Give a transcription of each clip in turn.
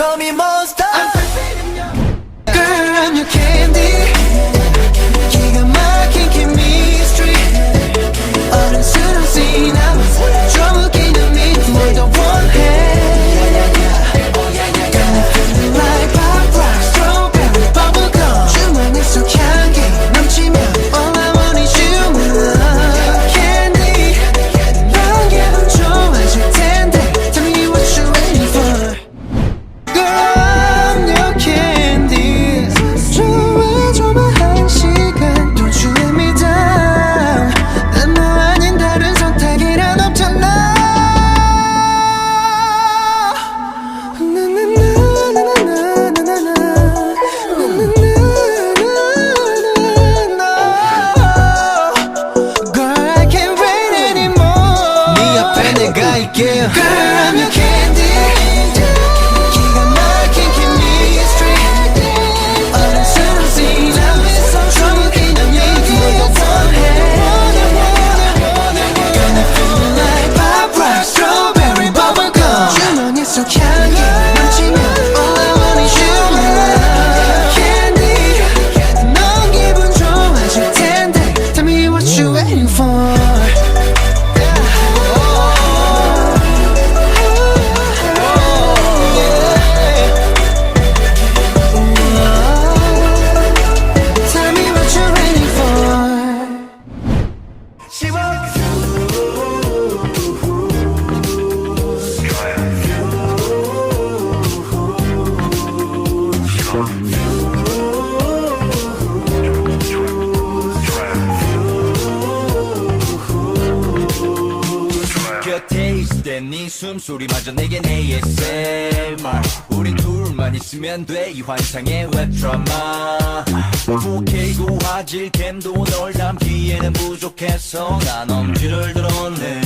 call me monster. Girl, I'm your candy. 기가 막힌 chemistry. 어른스럽지 않아 좀 웃기는 미 뭘 더 원해. Got me feeling like pop rock, strawberry bubblegum. 주머니 속 향기 넘치면 all I want is you, my love. Candy, 넌 기분 좋아질 텐데. Tell me what you waiting for. Girl, I'm your candy. 좋아줘봐 한 시간. Don't you let me down. 난 너 아닌 다른 선택이란 없잖아. Girl, I can't wait anymore. 네 옆에 내가 있게. Girl, I'm your candy. 기가 막힌 chemistry. 어른스럽지 않아 좀 웃기는 얘기 뭘 더 원해. Got me feeling like pop rock, strawberry bubblegum. 주머니 속 향기 넘치면 all I want is you, my love. Candy, 넌 기분 좋아질 텐데. Tell me what you waiting for. Tell me what you're waiting for. She walks 곁에 있을 때 네 숨소리마저 내겐 ASMR. 우린 둘만 있으면 돼 이 환상의 웹드라마. 4K 고화질 캠도 널 담기에는 부족해서 난 엄지를 들었네.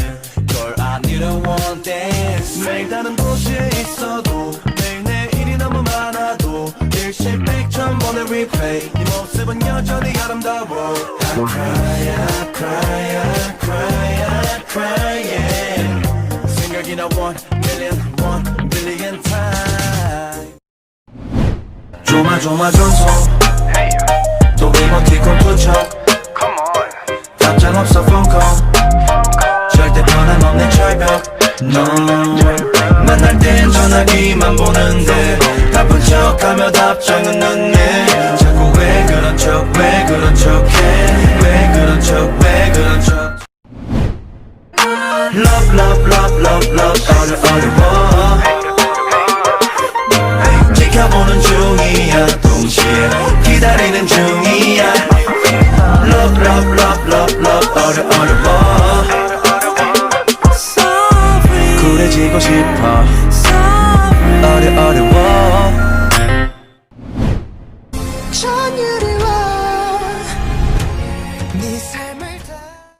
Girl I need a one dance. 매일 다른 도시에 있어도 매일매일이 너무 많아도 일실백천 번의 replay. 네 모습은 여전히 아름다워. I cry, I cry, I cry, I cry, yeah. 생각이 나 1 billion times. 조마조마전송 또 이모티콘 투척 답장 없어 폰콜 절대 변함없는 철벽. 넌 만날 땐 전화기만 보는데 바쁜 척하며 답장은 늦네. 자꾸 왜 그런 척 왜 그런 척해 왜 그런 척 왜 그런 척. Love love love love love 어려워 지켜보는 중이야 동시에